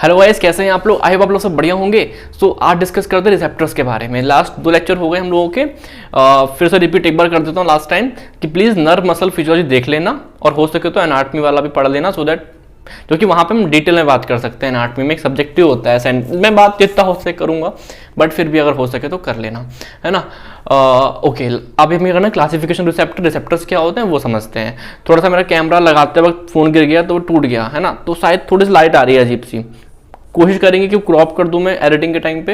Hello guys, कैसे हैं आप लोग? आई होप आप लोग सब बढ़िया होंगे। सो आज डिस्कस करते हैं रिसेप्टर्स के बारे में। लास्ट 2 लेक्चर हो गए हम लोगों के। फिर से रिपीट एक बार कर देता हूँ लास्ट टाइम कि प्लीज़ नर्व मसल फिजियोलॉजी देख लेना और हो सके तो एनाटॉमी वाला भी पढ़ लेना, सो दैट क्योंकि वहाँ पे हम डिटेल में बात कर सकते हैं। एनाटॉमी में एक सब्जेक्टिव होता है, मैं बात जितना हो सके करूँगा, बट फिर भी अगर हो सके तो कर लेना, है ना। ओके, अब हमें करना क्लासिफिकेशन रिसेप्टर्स क्या होते हैं वो समझते हैं। थोड़ा सा मेरा कैमरा लगाते वक्त फ़ोन गिर गया तो वो टूट गया, है ना, तो शायद थोड़ी सी लाइट आ रही है अजीब सी। कोशिश करेंगे कि क्रॉप कर दूं मैं एडिटिंग के टाइम पे,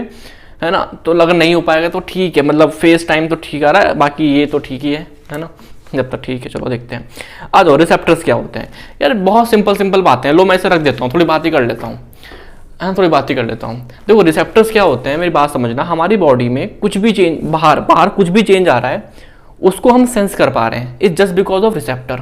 है ना। तो अगर नहीं हो पाएगा तो ठीक है, मतलब फेस टाइम तो ठीक आ रहा है, बाकी ये तो ठीक ही है ना, जब तक ठीक है। चलो देखते हैं। आ जाओ, रिसेप्टर्स क्या होते हैं यार। बहुत सिंपल बातें हैं। लो मैं इसे रख देता हूँ, थोड़ी बात ही कर लेता हूँ, थोड़ी बात ही कर लेता हूँ। देखो रिसेप्टर्स क्या होते हैं, मेरी बात समझना। हमारी बॉडी में कुछ भी चेंज, बाहर कुछ भी चेंज आ रहा है, उसको हम सेंस कर पा रहे हैं। It's just because of receptor.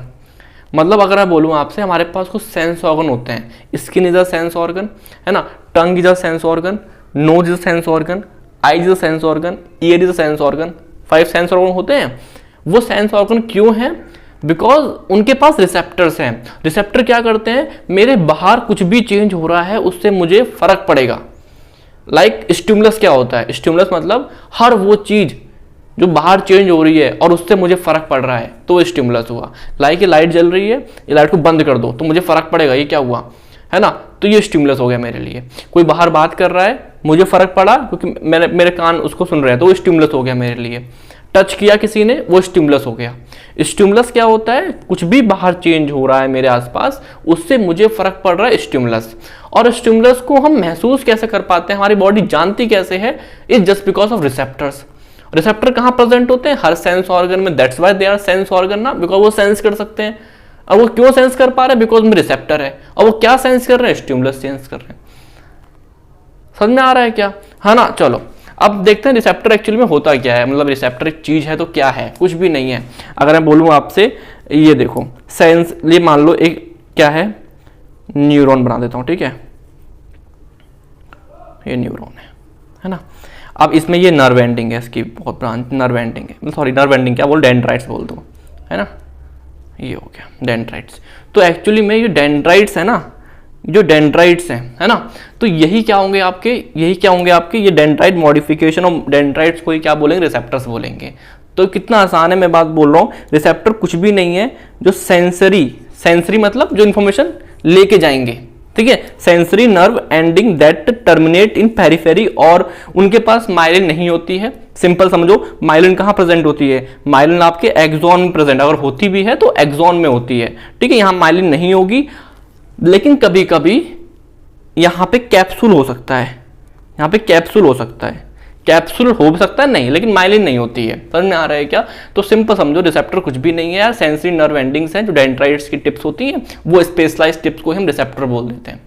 मतलब अगर मैं बोलूँ आपसे, हमारे पास कुछ सेंस ऑर्गन होते हैं। Skin is a sense organ, है ना। Tongue is a sense organ, nose is a sense organ, eyes is a sense organ, ear is a sense organ. 5 sense organ होते हैं। वो सेंस ऑर्गन क्यों हैं? Because उनके पास रिसेप्टर्स हैं। Receptor क्या करते हैं, मेरे बाहर कुछ भी चेंज हो रहा है उससे मुझे फर्क पड़ेगा। लाइक स्टिमुलस क्या होता है? स्टिमुलस मतलब हर वो चीज जो बाहर चेंज हो रही है और उससे मुझे फर्क पड़ रहा है, तो स्टिमुलस हुआ। लाइक ये लाइट जल रही है, ये लाइट को बंद कर दो तो मुझे फर्क पड़ेगा, ये क्या हुआ, है ना। तो ये स्टिमुलस हो गया मेरे लिए। कोई बाहर बात कर रहा है, मुझे फर्क पड़ा क्योंकि मेरे कान उसको सुन रहे हैं, तो वो स्टिमुलस हो गया मेरे लिए। टच किया किसी ने, वो स्टिमुलस हो गया। स्टिमुलस क्या होता है? कुछ भी बाहर चेंज हो रहा है मेरे आसपास, उससे मुझे फर्क पड़ रहा है, स्टिमुलस। और स्टिमुलस को हम महसूस कैसे कर पाते हैं, हमारी बॉडी जानती कैसे है? It's just because of receptors. Receptor कहाँ प्रेजेंट होते हैं? हर सेंस ऑर्गन में। That's why they are sense organ ना, बिकॉज वो सेंस कर सकते हैं। और वो क्यों सेंस कर पा रहे हैं? बिकॉज में रिसेप्टर है। और वो क्या सेंस कर रहे हैं? स्टिमुलस सेंस कर रहे हैं। समझ में आ रहा है क्या? है ना। चलो अब देखते हैं रिसेप्टर एक्चुअली में होता क्या है। मतलब रिसेप्टर एक चीज है तो क्या है? कुछ भी नहीं है। अगर मैं बोलूँ आपसे, ये देखो सेंस, ये मान लो एक क्या है, न्यूरॉन बना देता हूँ, ठीक है, ये न्यूरॉन है ना। अब इसमें ये नर्व एंडिंग है, इसकी बहुत ब्रांच नर्व एंडिंग है, सॉरी नर्व एंडिंग क्या बोल, डेंड्राइट्स बोल दो, है ना। ये हो गया डेंड्राइट्स। तो एक्चुअली में ये डेंड्राइट्स है ना, जो डेंड्राइट्स हैं, है ना, तो यही क्या होंगे आपके, ये डेंड्राइट मॉडिफिकेशन और डेंड्राइट्स को ही क्या बोलेंगे? रिसेप्टर्स बोलेंगे। तो कितना आसान है, मैं बात बोल रहा हूँ। रिसेप्टर कुछ भी नहीं है जो सेंसरी मतलब जो इंफॉर्मेशन लेके जाएंगे, ठीक है। Sensory nerve ending that terminate in periphery, और उनके पास माइलिन नहीं होती है। सिंपल समझो, माइलिन कहाँ प्रेजेंट होती है? माइलिन आपके एक्सॉन में प्रेजेंट, अगर होती भी है तो एक्सॉन में होती है, ठीक है। यहाँ माइलिन नहीं होगी, लेकिन कभी कभी यहाँ पे कैप्सूल हो सकता है, कैप्सूल हो सकता है नहीं, लेकिन माइलिन नहीं होती है। समझ में आ रहा है क्या? तो सिंपल समझो, रिसेप्टर कुछ भी नहीं है यार, सेंसरी नर्व एंडिंग्स हैं जो डेंड्राइट्स की टिप्स होती हैं, वो स्पेशलाइज्ड टिप्स को हम रिसेप्टर बोल देते हैं।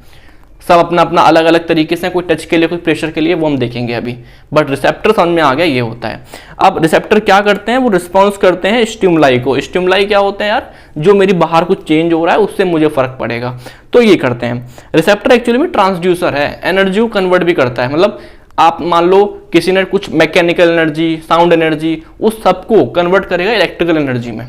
सब अपना अपना अलग अलग तरीके से, कोई टच के लिए, कोई प्रेशर के लिए, वो हम देखेंगे अभी, बट रिसेप्टर समझ में आ गया, ये होता है। अब रिसेप्टर क्या करते हैं? वो रिस्पॉन्स करते हैं स्टिमुलाई को। स्टिमुलाई क्या होते हैं यार? जो मेरी बाहर कुछ चेंज हो रहा है उससे मुझे फर्क पड़ेगा, तो ये करते हैं। रिसेप्टर एक्चुअली में ट्रांसड्यूसर है, एनर्जी को कन्वर्ट भी करता है। मतलब आप मान लो किसी ने कुछ मैकेनिकल एनर्जी, साउंड एनर्जी, उस सबको कन्वर्ट करेगा इलेक्ट्रिकल एनर्जी में,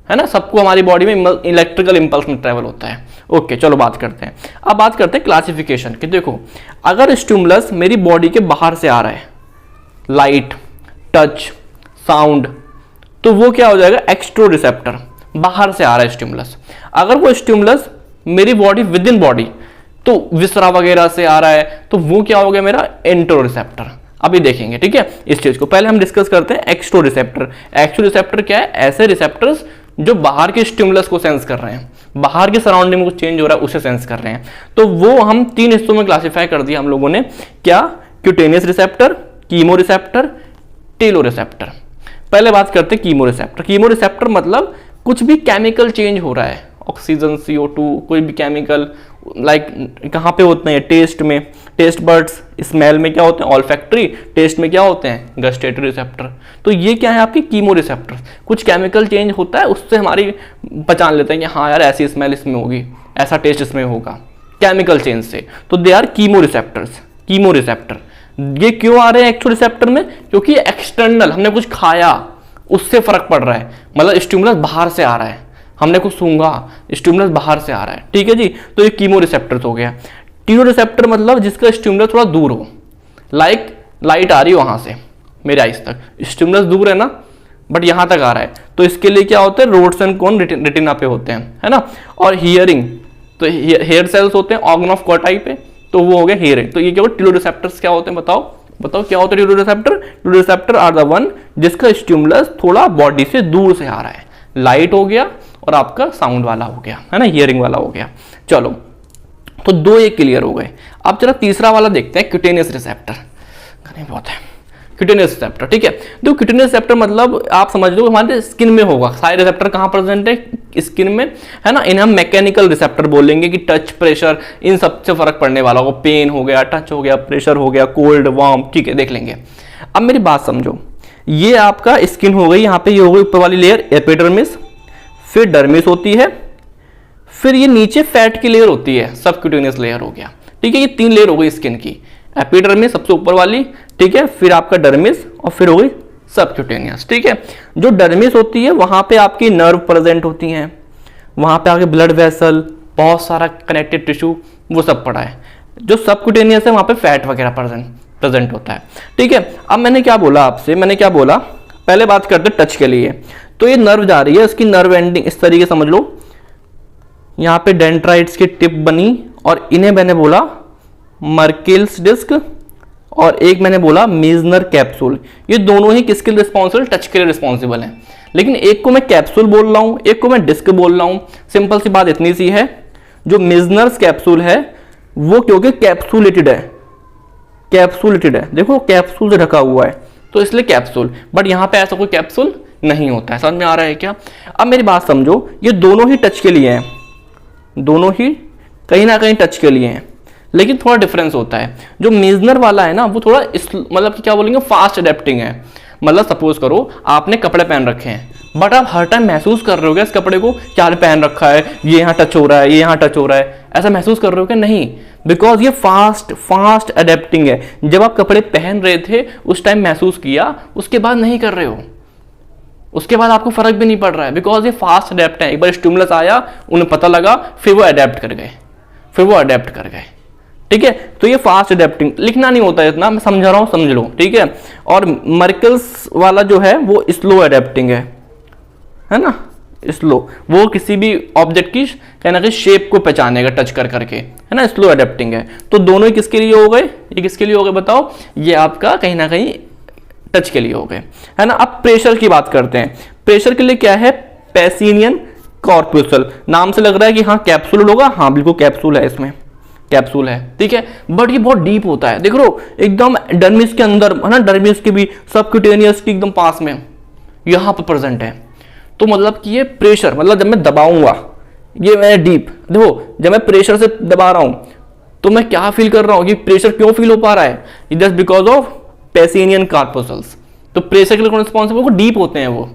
है ना। सबको हमारी बॉडी में इलेक्ट्रिकल इंपल्स में ट्रेवल होता है। ओके, चलो बात करते हैं। अब बात करते हैं क्लासिफिकेशन की। देखो, अगर स्टिमुलस मेरी बॉडी के बाहर से आ रहा है, लाइट, टच, साउंड, तो वो क्या हो जाएगा? Extero receptor. बाहर से आ रहा है स्टिमुलस। अगर वो स्टिमुलस मेरी बॉडी, विद इन बॉडी, तो विसरा वगैरह से आ रहा है, तो वो क्या हो गया? मेरा एंट्रो रिसेप्टर। अभी देखेंगे, ठीक है, इस चीज को। पहले हम डिस्कस करते हैं एक्सट्रो रिसेप्टर। एक्सट्रो रिसेप्टर क्या है? ऐसे रिसेप्टर्स जो बाहर के स्टिमुलस को सेंस कर रहे हैं, बाहर के सराउंडिंग में कुछ चेंज हो रहा है उसे सेंस कर रहे हैं। तो वो हम 3 हिस्सों में क्लासिफाई कर दिया हम लोगों ने। क्या? क्यूटेनियस रिसेप्टर, कीमो रिसेप्टर, टेलो रिसेप्टर। पहले बात करते हैं कीमो रिसेप्टर। कीमो रिसेप्टर मतलब कुछ भी केमिकल चेंज हो रहा है, ऑक्सीजन, CO2, कोई भी केमिकल, लाइक कहाँ पे होते हैं? टेस्ट में, टेस्ट बर्ड्स। स्मेल में क्या होते हैं? ऑल्फैक्टरी। टेस्ट में क्या होते हैं? Gustatory receptor. तो ये क्या है? आपके कीमो रिसेप्टर। कुछ केमिकल चेंज होता है, उससे हमारी पहचान लेते हैं कि हाँ यार ऐसी स्मेल इसमें होगी, ऐसा टेस्ट इसमें होगा, केमिकल चेंज से। तो they are chemo receptors. Chemo receptor ये क्यों आ रहे हैं एक्चुअल रिसेप्टर में? क्योंकि एक्सटर्नल, हमने कुछ खाया उससे फर्क पड़ रहा है, मतलब स्टिमुलस बाहर से आ रहा है, हमने कुछ सूंघा, स्टिमुलस बाहर से आ रहा है, ठीक है जी। तो ये कीमो रिसेप्टर्स हो गया। टीनो रिसेप्टर मतलब जिसका स्टिमुलस थोड़ा दूर हो, लाइक लाइट आ रही है वहां से मेरे आइज तक, स्टिमुलस दूर है ना बट यहां तक आ रहा है, तो इसके लिए क्या होता है, रोड्स एंड कोन रेटिना पे होते हैं, है ना। और हियरिंग, तो हेयर सेल्स होते हैं ऑर्गन ऑफ कॉटाई पे, तो वो हो गया हियरिंग। तो ये क्या होगा, टिलोरिसेप्टर्स क्या होते हैं, बताओ बताओ क्या होता है टिलोरिसेप्टर। टिलोरिसेप्टर आर द वन जिसका स्टिमुलस थोड़ा बॉडी से दूर से आ रहा है, लाइट हो गया और आपका साउंड वाला हो गया, है ना, हियरिंग वाला हो गया। चलो तो दो ये क्लियर हो गए। अब जरा तीसरा वाला देखते हैं, क्यूटेनियस रिसेप्टर। बहुत है क्यूटेनियस रिसेप्टर, ठीक है। तो क्यूटेनियस रिसेप्टर मतलब आप समझ लो हमारे स्किन में होगा। सारे रिसेप्टर कहाँ प्रेजेंट है, स्किन में, है ना। इन्हें हम मैकेनिकल रिसेप्टर बोलेंगे कि टच, प्रेशर, इन सबसे फर्क पड़ने वाला होगा। पेन हो गया, टच हो गया, प्रेशर हो गया, कोल्ड, वार्म, ठीक है, देख लेंगे। अब मेरी बात समझो, ये आपका स्किन हो गई, यहाँ पे ये हो गई ऊपर वाली लेयर एपिडर्मिस, फिर डर्मिस होती है, फिर ये नीचे फैट की लेयर होती है, सबक्यूटेनियस लेयर हो गया, ठीक है। ये 3 लेयर हो गई स्किन की, एपिडर्मिस सबसे ऊपर वाली, ठीक है, फिर आपका डर्मिस और फिर हो गई सबक्यूटेनियस, ठीक है। जो डर्मिस होती है वहां पे आपकी नर्व प्रेजेंट होती हैं, वहां पे आगे ब्लड वेसल, बहुत सारा कनेक्टेड टिश्यू, वो सब पड़ा है। जो सबक्यूटेनियस है वहां पे फैट वगैरह प्रेजेंट होता है, ठीक है। अब मैंने क्या बोला आपसे, मैंने क्या बोला, पहले बात करते टच के लिए। तो ये नर्व जा रही है, इसकी नर्व एंडिंग इस तरीके समझ लो, यहाँ पे डेंड्राइट्स की टिप बनी और इन्हें मैंने बोला मर्केल्स डिस्क, और एक मैंने बोला मीजनर कैप्सूल। ये दोनों ही किसके लिए रिस्पॉन्सिबल, टच के लिए रिस्पॉन्सिबल हैं। लेकिन एक को मैं कैप्सूल बोल रहा हूं, एक को मैं डिस्क बोल रहा हूं। सिंपल सी बात इतनी सी है, जो मीजनर्स कैप्सूल है वो क्योंकि कैप्सूलेटेड है, कैप्सूलेटेड है, देखो कैप्सूल से ढका हुआ है तो इसलिए कैप्सूल, बट यहां पे ऐसा कोई कैप्सूल नहीं होता है। समझ में आ रहा है क्या। अब मेरी बात समझो, ये दोनों ही टच के लिए हैं, दोनों ही कहीं ना कहीं टच के लिए हैं, लेकिन थोड़ा डिफरेंस होता है। जो मीजनर वाला है ना वो थोड़ा मतलब क्या बोलेंगे, फास्ट अडेप्टिंग है। मतलब सपोज करो आपने कपड़े पहन रखे हैं बट आप हर टाइम महसूस कर रहे हो क्या इस कपड़े को, क्या पहन रखा है, ये यहाँ टच हो रहा है, ये यहाँ टच हो रहा है, ऐसा महसूस कर रहे हो क्या, नहीं, बिकॉज ये फास्ट अडेप्टिंग है। जब आप कपड़े पहन रहे थे उस टाइम महसूस किया, उसके बाद नहीं कर रहे हो, उसके बाद आपको फर्क भी नहीं पड़ रहा है, बिकॉज ये फास्ट अडेप्ट है। एक बार स्टिमुलस आया, उन्हें पता लगा, फिर वो अडेप्ट कर गए, ठीक है। तो ये फास्ट अडेप्टिंग, लिखना नहीं होता है इतना, मैं समझा रहा हूं, समझ लो, ठीक है। और मर्कल्स वाला जो है वो स्लो अडेप्टिंग है ना, स्लो, वो किसी भी ऑब्जेक्ट की कहना कि शेप को पहचानेगा टच कर करके, है ना, स्लो अडेप्टिंग है। तो दोनों ही किसके लिए हो गए, ये किसके लिए हो गए बताओ, ये आपका कहीं ना कहीं टच के लिए हो गए, है ना। अब प्रेशर की बात करते हैं। प्रेशर के लिए क्या है, पैसिनियन कॉर्पुसल, नाम से लग रहा है कि हाँ कैप्सूल होगा, हाँ बिल्कुल कैप्सूल है, इसमें कैप्सूल है, ठीक है। बट ये बहुत डीप होता है, देख लो एकदम डर्मिस के अंदर, है ना, डर्मिस के भी सबक्यूटेनियस के एकदम पास में यहां पर प्रेजेंट है। तो मतलब कि ये प्रेशर, मतलब जब मैं दबाऊंगा, ये मैं डीप, देखो जब मैं प्रेशर से दबा रहा हूं तो मैं क्या फील कर रहा हूं, कि प्रेशर क्यों फील हो पा रहा है, जस्ट बिकॉज ऑफ पैसिनियन कॉर्पुसल्स। तो प्रेशर के लिए कौन रिस्पॉन्सिबल, डीप होते हैं वो,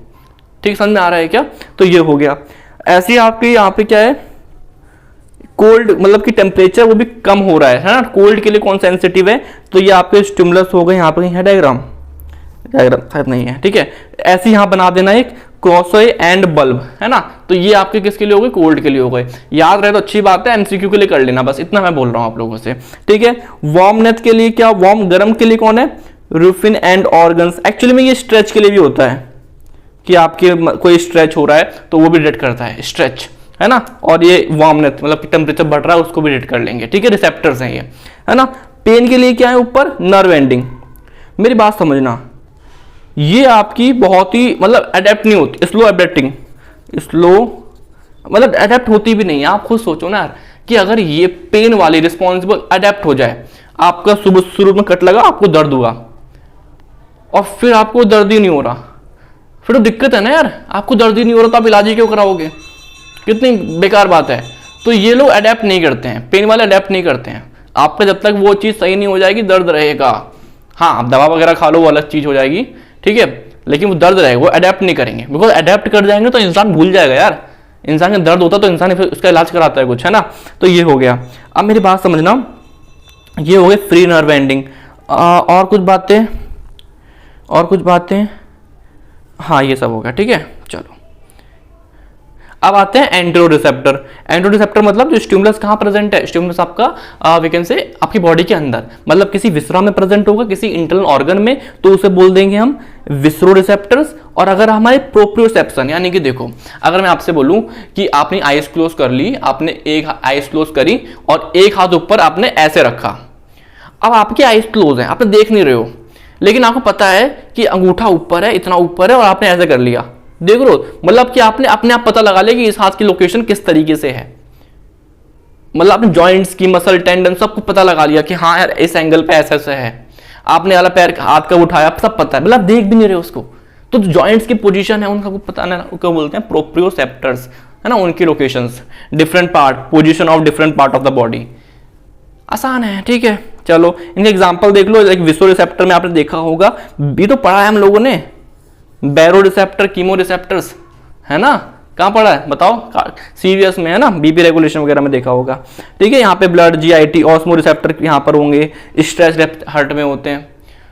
ठीक, समझ में आ रहा है क्या। तो ये हो गया। ऐसे ही आपके यहाँ पे क्या है, कोल्ड, मतलब कि टेम्परेचर वो भी कम हो रहा है ना, कोल्ड के लिए कौन सेंसिटिव है, तो ये आपके स्टिमुलस हो गए, यहाँ पे है डायग्राम शायद नहीं है, ठीक है। ऐसे यहाँ बना देना एक क्रॉसवे एंड बल्ब, है ना। तो ये आपके किसके लिए हो गए, कोल्ड के लिए हो गए। याद रहे तो अच्छी बात है, एमसीक्यू के लिए कर लेना, बस इतना मैं बोल रहा हूँ आप लोगों से, ठीक है। वार्मनेस के लिए क्या, वार्म गर्म के लिए कौन है, रूफिन एंड ऑर्गन्स। एक्चुअली में ये स्ट्रेच के लिए भी होता है, कि आपके कोई स्ट्रेच हो रहा है तो वो भी डिटेक्ट करता है, स्ट्रेच, है ना। और ये वार्मनेस मतलब टेम्परेचर बढ़ रहा है उसको भी डिटेक्ट कर लेंगे, ठीक है, रिसेप्टर्स हैं ये, है ना। पेन के लिए क्या है ऊपर, नर्व एंडिंग। मेरी बात समझना, ये आपकी बहुत ही मतलब अडेप्ट नहीं होती, स्लो अडेप्टिंग, स्लो मतलब अडेप्ट होती भी नहीं है। आप खुद सोचो ना यार, कि अगर ये पेन वाली रिस्पॉन्सिबल अडेप्ट हो जाए, आपका सुबह शुरू में कट लगा, आपको दर्द हुआ और फिर आपको दर्द ही नहीं हो रहा, फिर तो दिक्कत है ना यार, आपको दर्द ही नहीं हो रहा तो आप इलाज ही क्यों कराओगे, कितनी बेकार बात है। तो ये लोग अडेप्ट नहीं करते हैं, पेन वाले अडेप्ट नहीं करते हैं। आपका जब तक वो चीज़ सही नहीं हो जाएगी दर्द रहेगा, हाँ आप दवा वगैरह खा लो वो अलग चीज़ हो जाएगी, ठीक है, लेकिन वो दर्द रहेगा, वो अडेप्ट नहीं करेंगे। बिकॉज अडेप्ट कर जाएंगे तो इंसान भूल जाएगा यार, इंसान का दर्द होता तो इंसान फिर उसका इलाज कराता है कुछ, है ना। तो ये हो गया। अब मेरी बात समझना, ये हो गए फ्री नर्व एंडिंग। और कुछ बातें, हाँ ये सब हो गया, ठीक है। चलो अब आते हैं एंटेरो रिसेप्टर। एंटेरो रिसेप्टर मतलब जो स्टिमुलस कहाँ प्रेजेंट है, स्टिमुलस आपका वी कैन से आपकी बॉडी के अंदर, मतलब किसी विसरा में प्रेजेंट होगा, किसी इंटरनल ऑर्गन में, तो उसे बोल देंगे हम विसरो रिसेप्टर्स। और अगर हमारे प्रोप्रियोसेप्शन, यानी कि देखो अगर मैं आपसे बोलूं कि आपने आईज क्लोज कर ली, आपने एक आईज क्लोज करी और एक हाथ ऊपर आपने ऐसे रखा, अब आपकी आईज क्लोज है, आप देख नहीं रहे हो, लेकिन आपको पता है कि अंगूठा ऊपर है, इतना ऊपर है, और आपने ऐसे कर लिया, देख रहे हो, मतलब कि आपने अपने आप पता लगा लिया कि इस हाथ की लोकेशन किस तरीके से है, मतलब आपने जॉइंट्स की, मसल, टेंडन सब कुछ पता लगा लिया कि हाँ यार इस एंगल पे ऐसा ऐसा है, आपने वाला पैर हाथ कब उठाया सब पता है, मतलब देख भी नहीं रहे उसको, तो जॉइंट्स की पोजीशन है उनका पता ना, उनको बोलते हैं प्रोप्रियोसेप्टर्स, है ना, उनकी locations, different part, position of different part of the body. आसान है, ठीक है। चलो इनके एग्जांपल देख लो। एक विसो रिसेप्टर में आपने देखा होगा, ये तो पढ़ा है हम लोगों ने, बैरो रिसेप्टर, कीमो रिसेप्टर्स, है ना, कहाँ पढ़ा है बताओ, सीवीएस में है ना, बीपी रेगुलेशन वगैरह में देखा होगा, ठीक है। यहाँ पे ब्लड, जीआईटी, ऑस्मो रिसेप्टर यहाँ पर होंगे, स्ट्रेस हार्ट में होते हैं,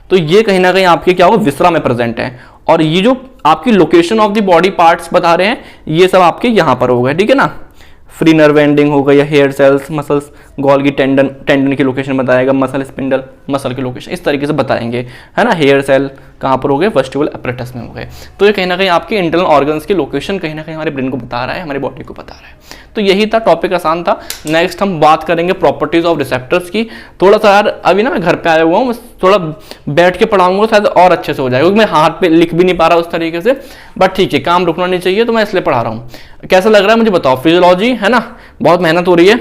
तो ये कहीं ना कहीं आपके क्या होगा, विसरा में प्रेजेंट है। और ये जो आपकी location of the body parts बता रहे हैं, ये सब आपके यहाँ पर हो गए, ठीक है ना। फ्री नर्व एंडिंग हो गई, या hair cells, muscles, Golgi tendon, tendon की लोकेशन बताएगा, मसल स्पिंडल, मसल की लोकेशन इस तरीके से बताएंगे, है ना। हेयर सेल कहाँ पर हो गए, वेस्टिबुलर एपरेटस में हो गए। तो ये कहीं ना कहीं आपके इंटरनल ऑर्गन्स की लोकेशन कहीं ना कहीं हमारे ब्रेन को बता रहा है, हमारी बॉडी को बता रहा है। तो यही था, टॉपिक आसान था। नेक्स्ट हम बात करेंगे प्रॉपर्टीज ऑफ रिसेप्टर्स की। थोड़ा सा यार अभी ना मैं घर पे आया हुआ हूँ, थोड़ा बैठ के पढ़ाऊंगा शायद और अच्छे से हो जाएगा, क्योंकि मैं हाथ पे लिख भी नहीं पा रहा उस तरीके से, बट ठीक है, काम रुकना नहीं चाहिए, तो मैं इसलिए पढ़ा रहा हूँ। कैसा लग रहा है मुझे बताओ, फिजियोलॉजी है ना, बहुत मेहनत हो रही है,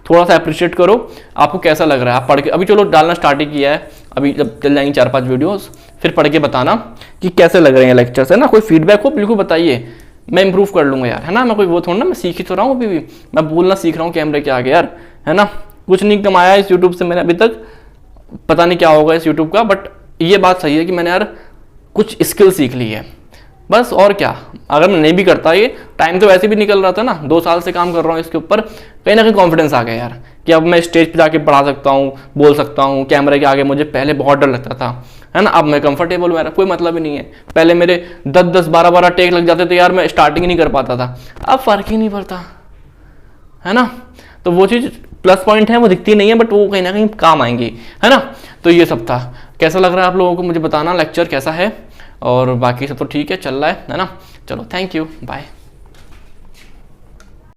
थोड़ा सा अप्रिशिएट करो, आपको कैसा लग रहा है। आप पढ़ के अभी चलो डालना स्टार्ट ही किया है, अभी जब चल जाएंगे 4-5 वीडियोस, फिर पढ़ के बताना कि कैसे लग रहे हैं लेक्चर्स, है ना। कोई फीडबैक हो बिल्कुल बताइए, मैं इंप्रूव कर लूंगा यार, है ना। मैं कोई वो थोड़ा ना, मैं सीख ही तो रहा हूँ अभी भी, मैं बोलना सीख रहा हूँ कैमरे के आगे यार, है ना। कुछ नहीं कमाया इस यूट्यूब से मैंने अभी तक, पता नहीं क्या होगा इस यूट्यूब का, बट ये बात सही है कि मैंने यार कुछ स्किल सीख ली है बस, और क्या। अगर मैं नहीं भी करता, ये टाइम तो वैसे भी निकल रहा था ना, 2 साल से काम कर रहा हूँ इसके ऊपर, कहीं ना कहीं कॉन्फिडेंस आ गया यार कि अब मैं स्टेज पे जाके पढ़ा सकता हूँ, बोल सकता हूँ कैमरे के आगे। मुझे पहले बहुत डर लगता था, है ना, अब मैं कंफर्टेबल हूँ, मेरा कोई मतलब ही नहीं है। पहले मेरे 10-10, 12-12 टेक लग जाते थे यार, मैं स्टार्टिंग ही नहीं कर पाता था, अब फर्क ही नहीं पड़ता, है ना। तो वो चीज़ प्लस पॉइंट है, वो दिखती नहीं है, बट वो कहीं ना कहीं काम आएंगी, है ना। तो ये सब था, कैसा लग रहा है आप लोगों को मुझे बताना, लेक्चर कैसा है, और बाकी सब तो ठीक है, चल रहा है ना। चलो थैंक यू, बाय।